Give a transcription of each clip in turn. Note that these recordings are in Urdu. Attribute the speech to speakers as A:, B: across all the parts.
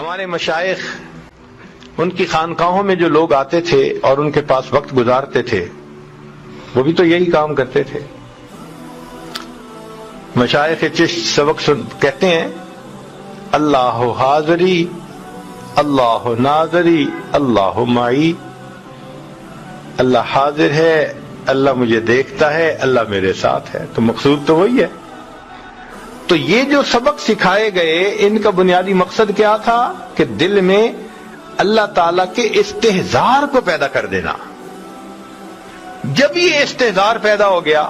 A: ہمارے مشائخ، ان کی خانقاہوں میں جو لوگ آتے تھے اور ان کے پاس وقت گزارتے تھے، وہ بھی تو یہی کام کرتے تھے. مشائخ چشت سبق کہتے ہیں اللہ حاضری اللہ ناظری اللہ معی. اللہ حاضر ہے، اللہ مجھے دیکھتا ہے، اللہ میرے ساتھ ہے. تو مقصود تو وہی ہے. تو یہ جو سبق سکھائے گئے ان کا بنیادی مقصد کیا تھا کہ دل میں اللہ تعالی کے استحضار کو پیدا کر دینا. جب یہ استحضار پیدا ہو گیا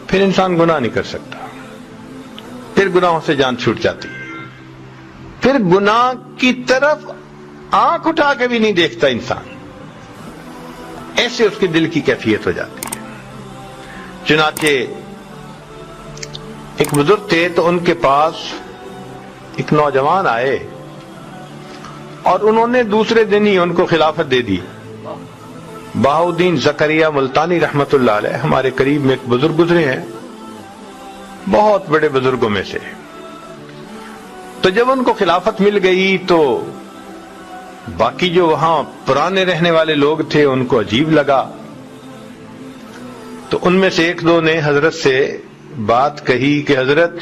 A: پھر انسان گناہ نہیں کر سکتا، پھر گناہوں سے جان چھوٹ جاتی ہے، پھر گناہ کی طرف آنکھ اٹھا کے بھی نہیں دیکھتا انسان. ایسے اس کے دل کی کیفیت ہو جاتی ہے. چنانچہ ایک بزرگ تھے تو ان کے پاس ایک نوجوان آئے اور انہوں نے دوسرے دن ہی ان کو خلافت دے دی. بہاؤدین زکریہ ملتانی رحمت اللہ علیہ ہمارے قریب میں ایک بزرگ گزرے ہیں، بہت بڑے بزرگوں میں سے. تو جب ان کو خلافت مل گئی تو باقی جو وہاں پرانے رہنے والے لوگ تھے ان کو عجیب لگا. تو ان میں سے ایک دو نے حضرت سے بات کہی کہ حضرت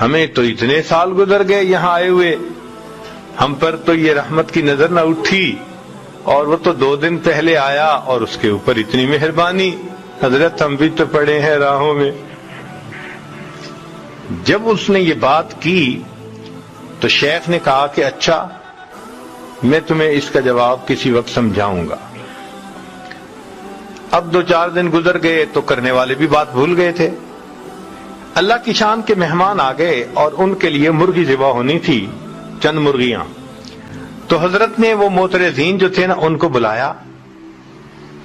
A: ہمیں تو اتنے سال گزر گئے یہاں آئے ہوئے، ہم پر تو یہ رحمت کی نظر نہ اٹھی، اور وہ تو 2 دن پہلے آیا اور اس کے اوپر اتنی مہربانی. حضرت ہم بھی تو پڑے ہیں راہوں میں. جب اس نے یہ بات کی تو شیخ نے کہا کہ اچھا میں تمہیں اس کا جواب کسی وقت سمجھاؤں گا. اب 2-4 دن گزر گئے تو کرنے والے بھی بات بھول گئے تھے. اللہ کی شان کے مہمان آ گئے اور ان کے لیے مرغی ذبح ہونی تھی، چند مرغیاں. تو حضرت نے وہ معترضین جو تھے نا ان کو بلایا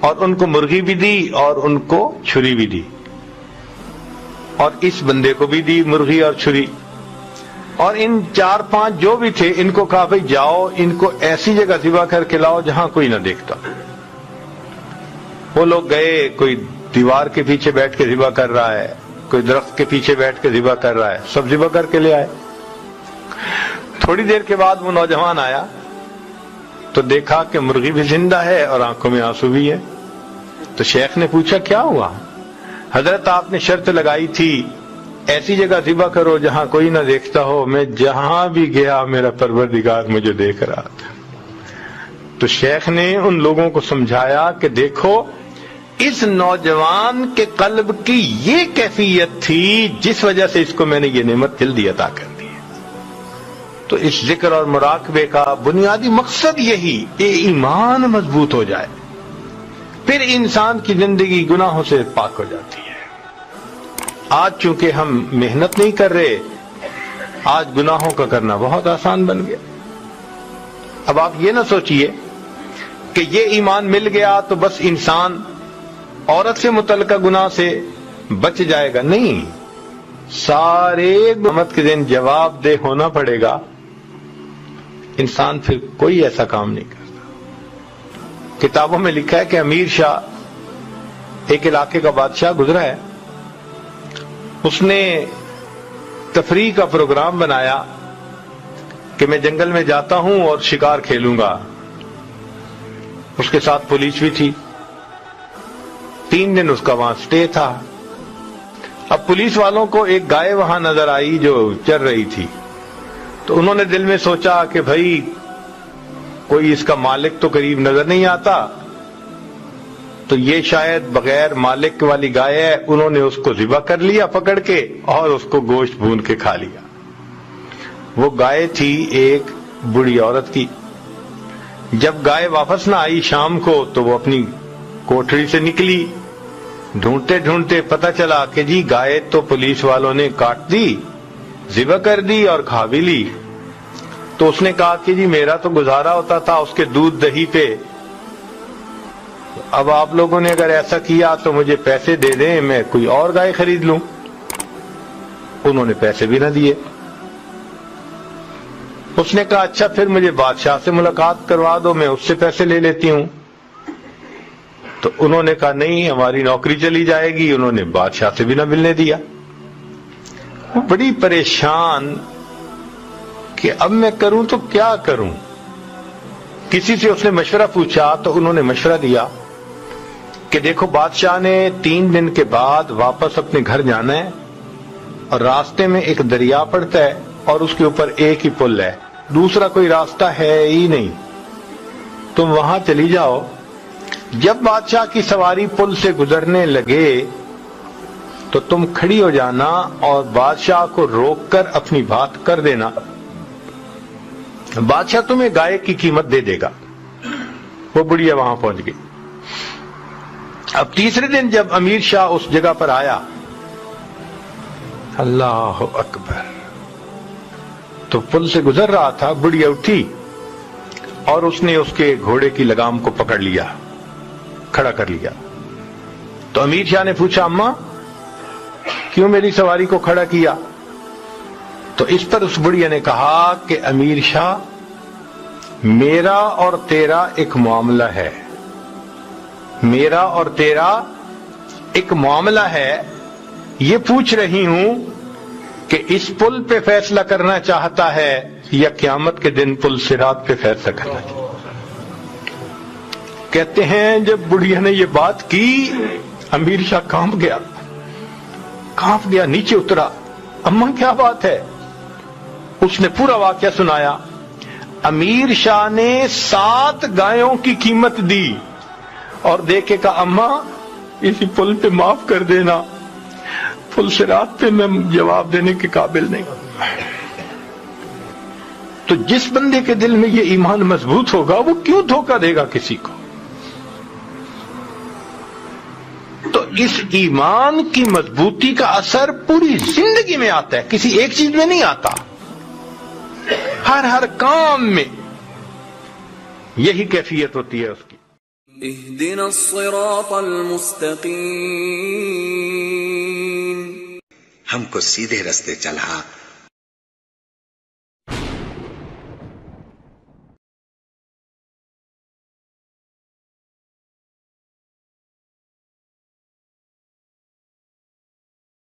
A: اور ان کو مرغی بھی دی اور ان کو چھری بھی دی، اور اس بندے کو بھی دی مرغی اور چھری. اور ان 4-5 جو بھی تھے ان کو کہا بھئی جاؤ ان کو ایسی جگہ ذبح کر کے لاؤ جہاں کوئی نہ دیکھتا. وہ لوگ گئے، کوئی دیوار کے پیچھے بیٹھ کے ذبح کر رہا ہے، کوئی درخت کے پیچھے بیٹھ کے ذبح کر رہا ہے، سب ذبح کر کے لے آئے. تھوڑی دیر کے بعد وہ نوجوان آیا تو دیکھا کہ مرغی بھی زندہ ہے اور آنکھوں میں آنسو بھی ہے. تو شیخ نے پوچھا کیا ہوا؟ حضرت آپ نے شرط لگائی تھی ایسی جگہ ذبح کرو جہاں کوئی نہ دیکھتا ہو. میں جہاں بھی گیا میرا پروردگار مجھے دیکھ رہا تھا. تو شیخ نے ان لوگوں کو سمجھایا کہ دیکھو اس نوجوان کے قلب کی یہ کیفیت تھی جس وجہ سے اس کو میں نے یہ نعمت جلدی عطا کر دی. تو اس ذکر اور مراقبے کا بنیادی مقصد یہی کہ ایمان مضبوط ہو جائے، پھر انسان کی زندگی گناہوں سے پاک ہو جاتی ہے. آج چونکہ ہم محنت نہیں کر رہے، آج گناہوں کا کرنا بہت آسان بن گیا. اب آپ یہ نہ سوچئے کہ یہ ایمان مل گیا تو بس انسان عورت سے متعلقہ گناہ سے بچ جائے گا. نہیں، سارے قیامت کے دن جواب دہ ہونا پڑے گا. انسان پھر کوئی ایسا کام نہیں کرتا. کتابوں میں لکھا ہے کہ امیر شاہ ایک علاقے کا بادشاہ گزرا ہے، اس نے تفریح کا پروگرام بنایا کہ میں جنگل میں جاتا ہوں اور شکار کھیلوں گا. اس کے ساتھ پولیس بھی تھی. 3 دن اس کا وہاں سٹے تھا. اب پولیس والوں کو ایک گائے وہاں نظر آئی جو چر رہی تھی. تو انہوں نے دل میں سوچا کہ بھائی کوئی اس کا مالک تو قریب نظر نہیں آتا، تو یہ شاید بغیر مالک والی گائے ہے. انہوں نے اس کو ذبح کر لیا پکڑ کے اور اس کو گوشت بھون کے کھا لیا. وہ گائے تھی ایک بوڑھی عورت کی. جب گائے واپس نہ آئی شام کو تو وہ اپنی کوٹھری سے نکلی، ڈھونڈتے ڈھونڈتے پتہ چلا کہ جی گائے تو پولیس والوں نے کاٹ دی، ذبح کر دی اور کھا بھی لی. تو اس نے کہا کہ جی میرا تو گزارا ہوتا تھا اس کے دودھ دہی پہ، اب آپ لوگوں نے اگر ایسا کیا تو مجھے پیسے دے دیں، میں کوئی اور گائے خرید لوں. انہوں نے پیسے بھی نہ دیے. اس نے کہا اچھا پھر مجھے بادشاہ سے ملاقات کروا دو، میں اس سے پیسے لے لیتی ہوں. تو انہوں نے کہا نہیں ہماری نوکری چلی جائے گی. انہوں نے بادشاہ سے بھی نہ ملنے دیا. وہ بڑی پریشان کہ اب میں کروں تو کیا کروں. کسی سے اس نے مشورہ پوچھا تو انہوں نے مشورہ دیا کہ دیکھو بادشاہ نے 3 دن کے بعد واپس اپنے گھر جانا ہے اور راستے میں ایک دریا پڑتا ہے اور اس کے اوپر ایک ہی پل ہے, دوسرا کوئی راستہ ہے ہی نہیں, تم وہاں چلی جاؤ. جب بادشاہ کی سواری پل سے گزرنے لگے تو تم کھڑی ہو جانا اور بادشاہ کو روک کر اپنی بات کر دینا, بادشاہ تمہیں گائے کی قیمت دے دے گا. وہ بڑھیا وہاں پہنچ گئی. اب تیسرے دن جب امیر شاہ اس جگہ پر آیا, اللہ اکبر, تو پل سے گزر رہا تھا, بڑھیا اٹھی اور اس نے اس کے گھوڑے کی لگام کو پکڑ لیا, کھڑا کر لیا. تو امیر شاہ نے پوچھا اماں کیوں میری سواری کو کھڑا کیا؟ تو اس پر اس بڑھیا نے کہا کہ امیر شاہ میرا اور تیرا ایک معاملہ ہے, میرا اور تیرا ایک معاملہ ہے, یہ پوچھ رہی ہوں کہ اس پل پہ فیصلہ کرنا چاہتا ہے یا قیامت کے دن پل صراط پہ فیصلہ کرنا چاہتا ہے. کہتے ہیں جب بڑھیا نے یہ بات کی امیر شاہ کانپ گیا, نیچے اترا. اماں کیا بات ہے؟ اس نے پورا واقعہ سنایا. امیر شاہ نے 7 گایوں کی قیمت دی اور دیکھے کہا اماں اسی پل پہ معاف کر دینا, پل صراط پہ میں جواب دینے کے قابل نہیں. تو جس بندے کے دل میں یہ ایمان مضبوط ہوگا وہ کیوں دھوکہ دے گا کسی کو؟ تو اس ایمان کی مضبوطی کا اثر پوری زندگی میں آتا ہے, کسی ایک چیز میں نہیں آتا, ہر کام میں یہی کیفیت ہوتی ہے اس کی.
B: اهدنا الصراط المستقیم,
C: ہم کو سیدھے رستے چلا